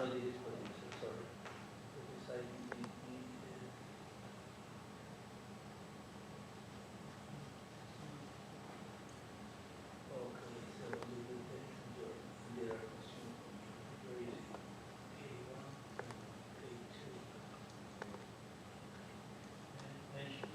no, this is producer, sorry. Because I need okay, so the retention there are consumed. Where is it? K1 and K2. Mention.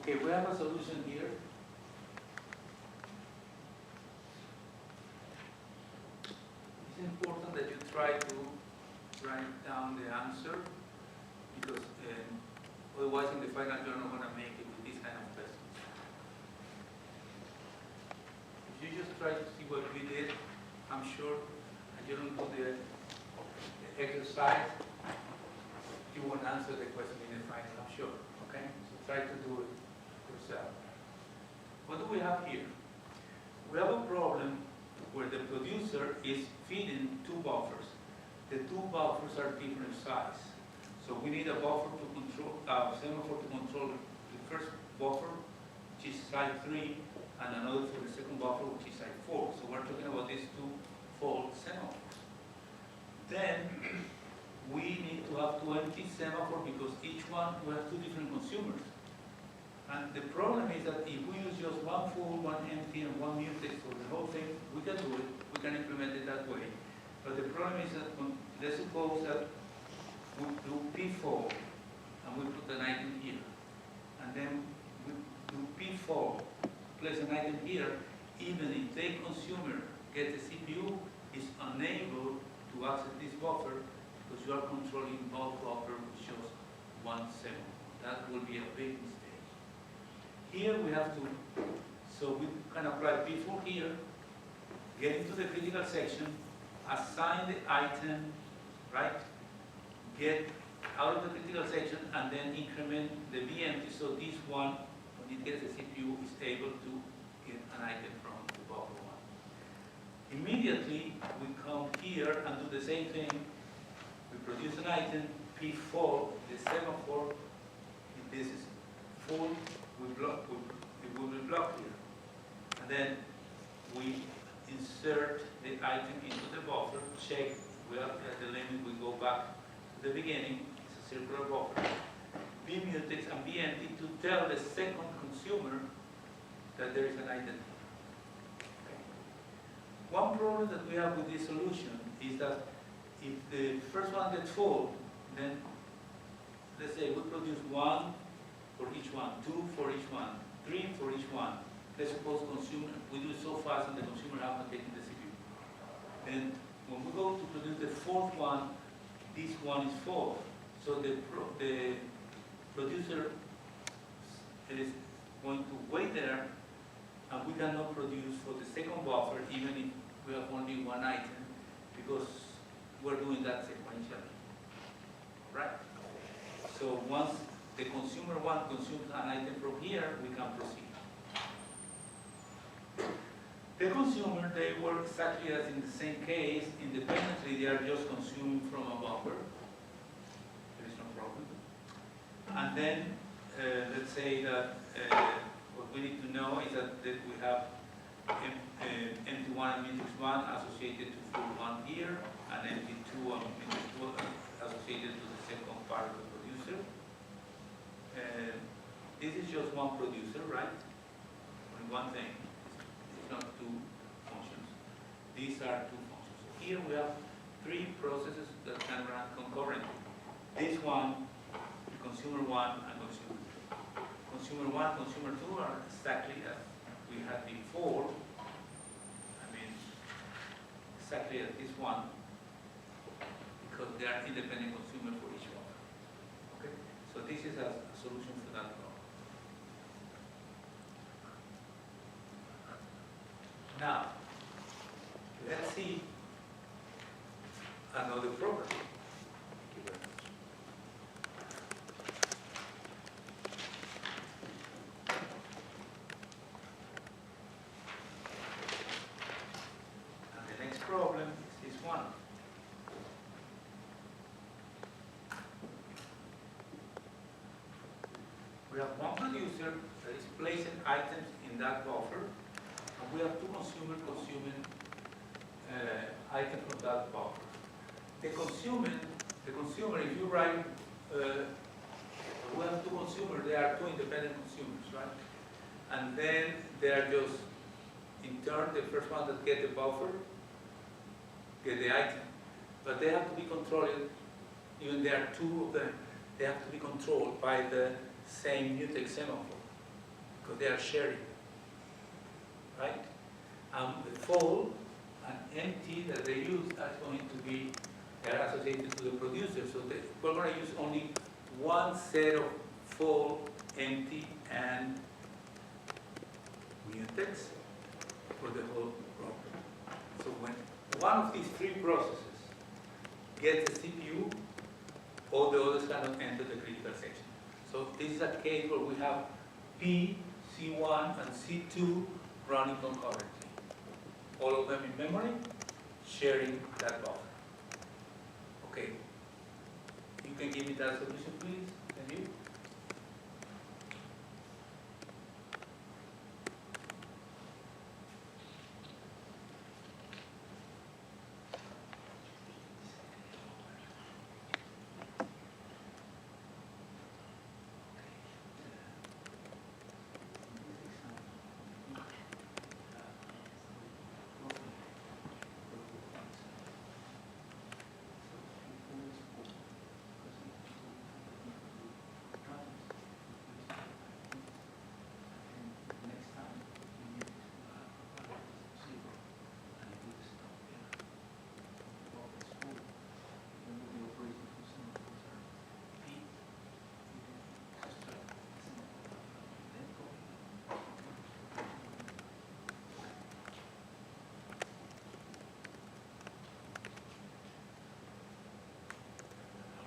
Okay, we have a solution here. It's important that you try to write down the answer because otherwise in the final you're not going to make it with this kind of questions. If you just try to see what we did, I'm sure, and you don't do the exercise, you won't answer the question in the final, I'm sure. Okay? So try to do it yourself. What do we have here? We have a problem where the producer is feeding two buffers. The two buffers are different size. So we need a buffer to control, semaphore to control the first buffer, which is size 3, and another for the second buffer, which is size 4. So we're talking about these two-fold semaphores. Then we need to have 20 semaphores because each one will have two different consumers. And the problem is that if we use just one full, one empty, and one mutex for the whole thing, we can do it, we can implement it that way. But the problem is that let's suppose that we do P4 and we put an item here. And then we do P4, place an item here, even if the consumer gets the CPU, is unable to access this buffer because you are controlling both buffers with just one semaphore. That will be a big mistake. Here we have to, so we can apply P4 here, get into the critical section, assign the item, right? Get out of the critical section and then increment the B empty so this one, when it gets the CPU, is able to get an item from the buffer one. Immediately we come here and do the same thing. We produce an item, P4, the semaphore, if this is full, it will be blocked here. And then we insert the item into the buffer, check, we are at the limit, we go back to the beginning, it's a circular buffer. B mutex and B empty to tell the second consumer that there is an item. Okay. One problem that we have with this solution is that if the first one gets full, then let's say we produce 1 for each one, 2 for each one, 3 for each one. Let's suppose consumer, we do it so fast and the consumer has not taken the CPU. And when we go to produce the fourth one, this one is full. So the producer is going to wait there and we cannot produce for the second buffer even if we have only one item because we're doing that sequentially. Right? So once the consumer one consumes an item from here, we can proceed. The consumer, they work exactly as in the same case. Independently, they are just consuming from a buffer. There is no problem. And then, let's say that what we need to know is that we have empty 1 and mutex 1 associated to full 1 here, and empty 2 and mutex 2 associated to the second part of the producer. This is just one producer, right? Only one thing. It's not two functions. These are two functions. So here we have 3 processes that can run concurrently. This one, consumer 1 and consumer 2. Consumer 1, consumer 2 are exactly as we had before. I mean, exactly as this one, because they are independent consumer for each one. Okay? So this is a solution for that problem. Now, let's see another program. Thank you very much. And the next problem is this one. We have one producer that is placing items in that buffer, and we have two consumers consuming items from that buffer. The consumer, if you write, we have two consumers, they are two independent consumers, right? And then they are just, in turn, the first one that get the buffer, get the item. But they have to be controlled, even there are two of them, they have to be controlled by the same mutex semaphore, because they are sharing, right? The full and empty that they use are going to be, they are associated to the producer, so we're going to use only one set of full, empty, and mutex for the whole problem. So when one of these three processes gets the CPU, all the others cannot enter the critical section. So this is a case where we have P, C1, and C2 running concurrently. All of them in memory, sharing that buffer. Okay. You can give me that solution, please? Can you?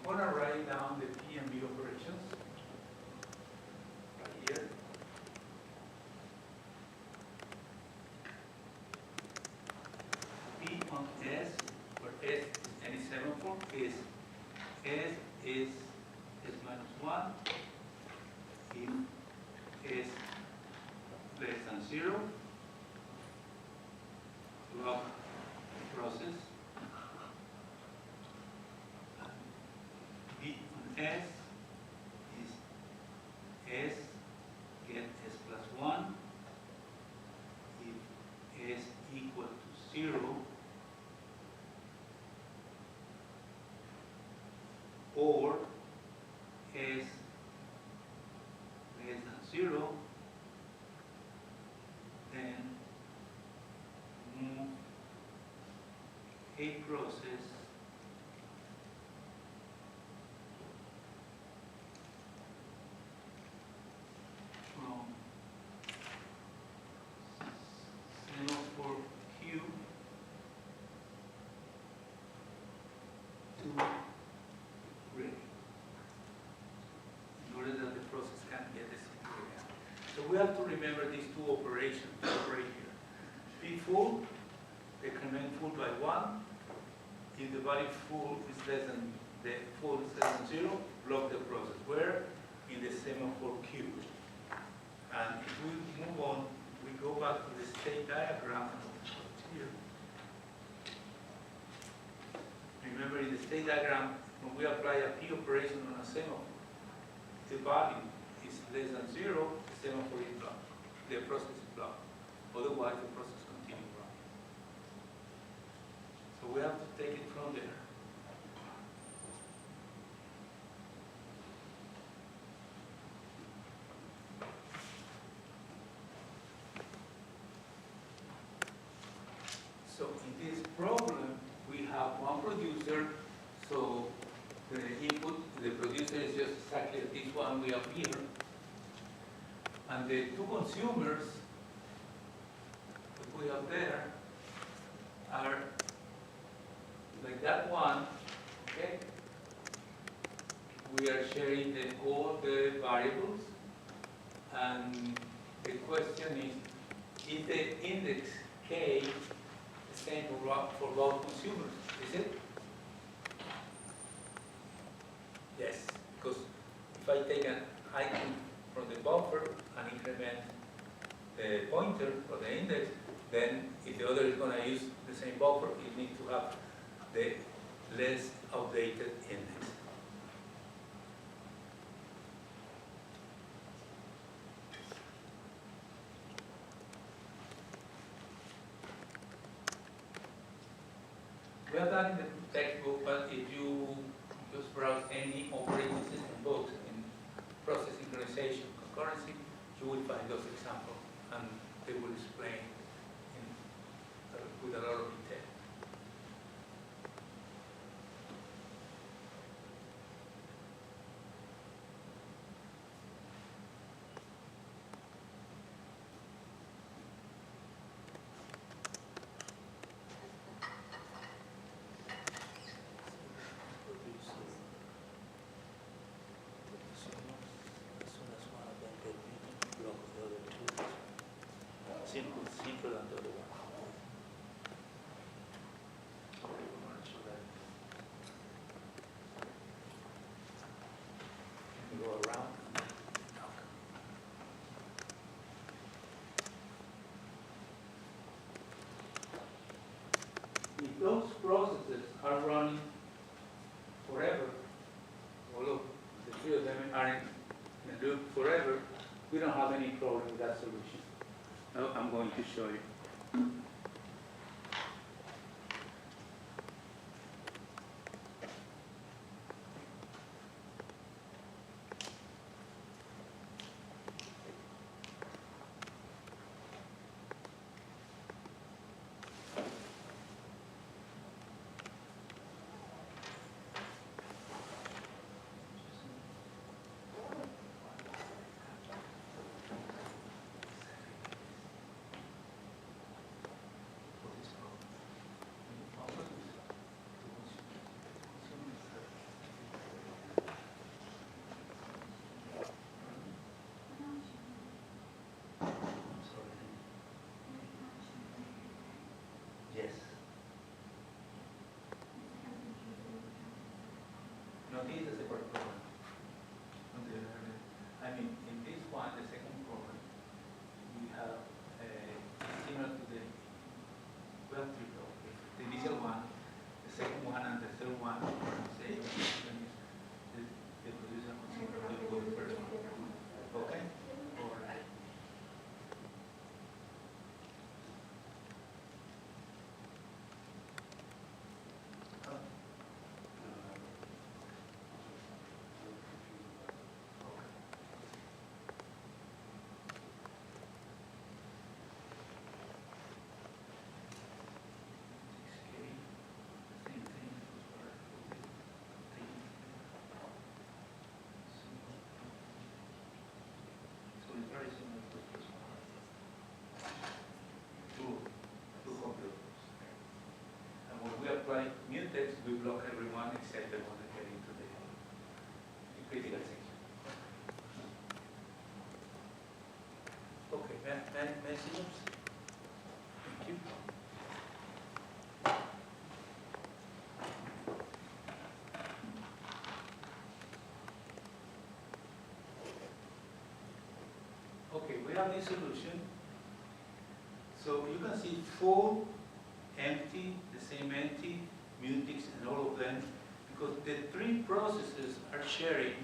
I'm going to write down the P and B operations right here. P on S, where S is any semaphore, is S is S minus 1 if S less than 0, block process. B on S is S get S plus 1 if S equal to 0 or S less than 0, then move a process from semaphore Q to ready, in order that the process can get the CPU again. So we have to remember these two operations to operate here. P full, decrement full by 1. If the value full is less than, the full is less than 0, block the process. Where? In the semaphore Q. And if we move on, we go back to the state diagram here. Remember, in the state diagram, when we apply a P operation on a semaphore, the value is less than 0, the semaphore is blocked. The process is blocked. Otherwise, the process continues running. So we have to take it from there. So in this problem, we have one producer, so the input, the producer is just exactly this one we have here. And the two consumers that we have there are like that one, okay? We are sharing all the variables, and the question is the index K the same for both consumers, is it? Yes, because if I take an item from the buffer and increment the pointer or the index, then if the other is going to use the same buffer, you need to have the less outdated index. We have that in the textbook, but if you just browse any operating system books in process synchronization concurrency, you will find those examples, and they will explain with a lot of detail. Simple and the other one. Go around. If those processes are running forever, all of the three of them are in a loop forever, we don't have any problem with that solution. Now I'm going to show you. Yes. No, this is a separate program. I mean, in this one, the second program, we have similar to the three programs. The initial one, the second one, and the third one, say, the producer consumer will go the first one. Okay? All right. Very similar to this one. Two computers. And when we apply mutex, we block everyone except the one that get into the critical section. Okay, messages. Thank you. Okay, we have this solution. So you can see full, empty, the same empty, mutex, and all of them, because the three processes are sharing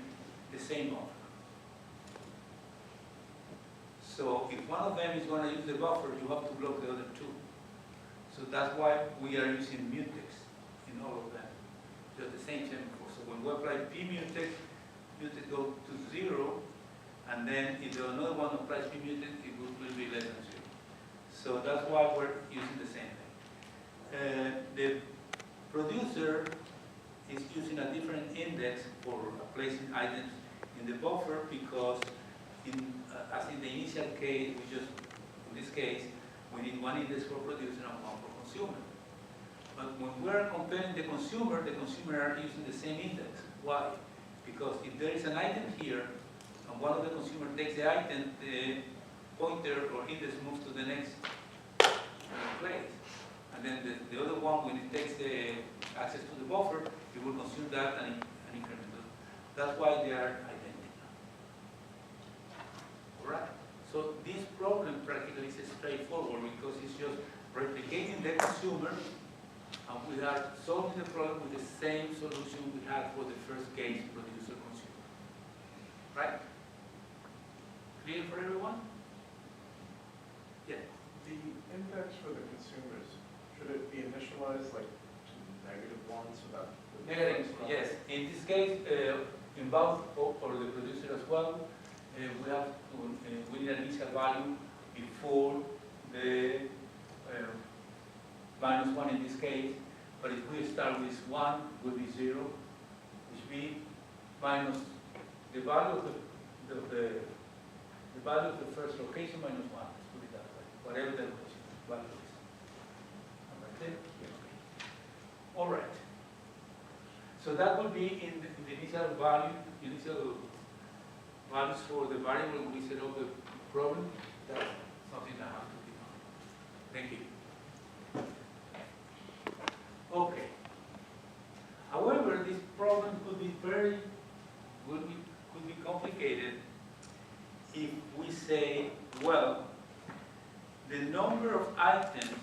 the same buffer. So if one of them is going to use the buffer, you have to block the other two. So that's why we are using mutex in all of them. They're the same semaphore. So when we apply p mutex, mutex goes to 0. And then if the another one applies p mutex, it will be less than 0. So that's why we're using the same thing. The producer is using a different index for placing items in the buffer because, as in the initial case, in this case, we need one index for producer and one for consumer. But when we're comparing the consumer are using the same index. Why? Because if there is an item here, and one of the consumer takes the item, the pointer or index moves to the next place. And then the other one, when it takes the access to the buffer, it will consume that and increment it. That's why they are identical. All right? So this problem practically is straightforward because it's just replicating the consumer, and we are solving the problem with the same solution we had for the first case, producer-consumer. Right? Clear for everyone? Yeah. The index for the consumers, should it be initialized like to -1 so that? Negative, yes. In this case, in both or the producer as well, we have to, we need an initial value before the -1 in this case. But if we start with 1, it will be 0, which be minus the value of the value of the first location minus 1. Let's put it that way. Whatever the location value is. Right there? Okay. All right. So that would be in the initial values for the variable we set up the problem. That's something that has to be done. Thank you. Okay. However, this problem could be could be complicated if we say, well, the number of items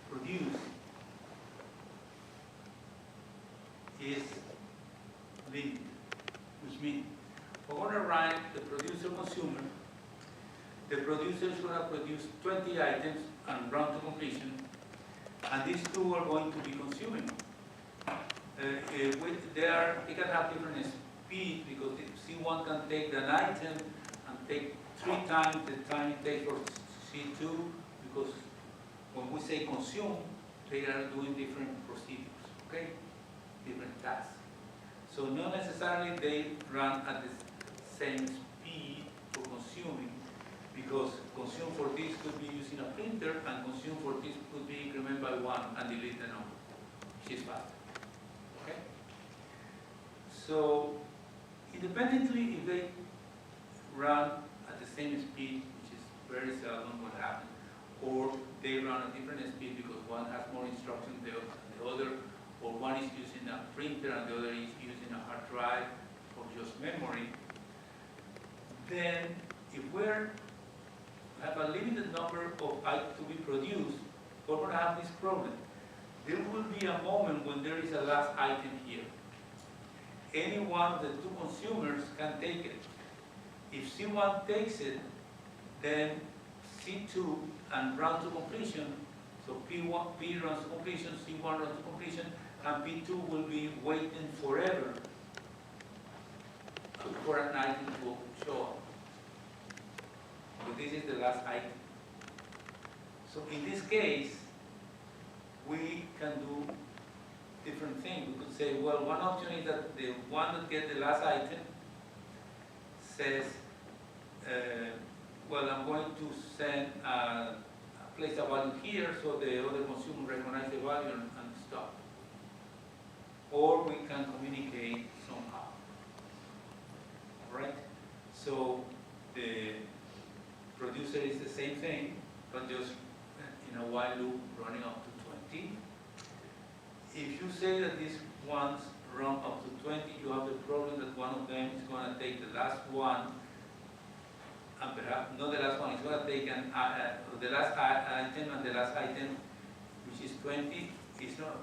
produced is limited, which means we're going to write the producer-consumer. The producer is going to produce 20 items and run to completion, and these two are going to be consuming. They can have different speed because C1 can take an item and take 3 times the time it takes for C2, because when we say consume, they are doing different procedures, okay? Different tasks. So not necessarily they run at the same speed for consuming, because consume for this could be using a printer, and consume for this could be incremented by 1 and delete the number, which is faster. Okay? So independently, if they run at the same speed, which is very seldom what happens, or they run at different speed because one has more instructions than the other, or one is using a printer and the other is using a hard drive or just memory, then if we have a limited number of items to be produced, we're going to have this problem. There will be a moment when there is a last item here. Any one of the 2 consumers can take it. If C1 takes it, then C2 and run to completion, so P runs to completion, C1 runs to completion, and P2 will be waiting forever for an item to show up. So this is the last item. So in this case, we can do different things. We could say, well, one option is that the one that gets the last item says, well, I'm going to send place a value here so the other consumer recognize the value and stop. Or we can communicate somehow. All right? So the producer is the same thing, but just in a while loop running up to 20. If you say that these ones run up to 20, you have the problem that one of them is going to take the last one, and perhaps not the last one, it's going to take the last item, and the last item, which is 20, is not,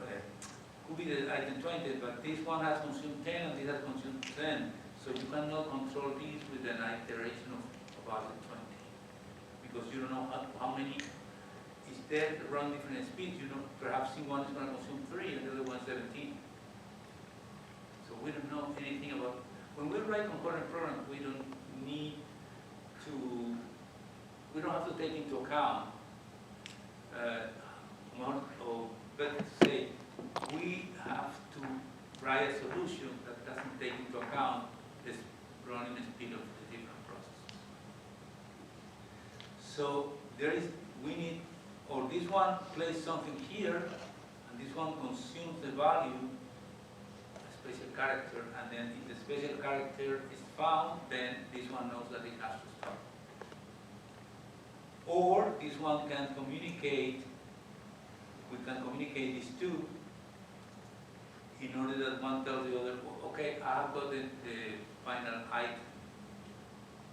could be the item 20, but this one has consumed 10 and this has consumed 10. So you cannot control these with an iteration of about 20. Because you don't know how many is there to run different speeds. You know, perhaps C1 is going to consume 3 and the other one 17. So we don't know anything about. When we write concurrent programs, we don't have to take into account but say we have to write a solution that doesn't take into account the running speed of the different processes. So this one plays something here, and this one consumes the value, a special character, and then if the special character is found, then this one knows that it has to stop. Or this one can communicate, we can communicate these two in order that one tells the other, okay, I have got the final item.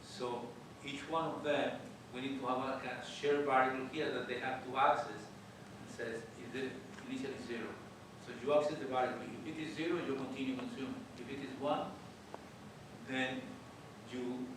So each one of them, we need to have a kind of shared variable here that they have to access. It says, is it initially 0? So you access the variable. If it is 0, you continue consuming. If it is 1, then you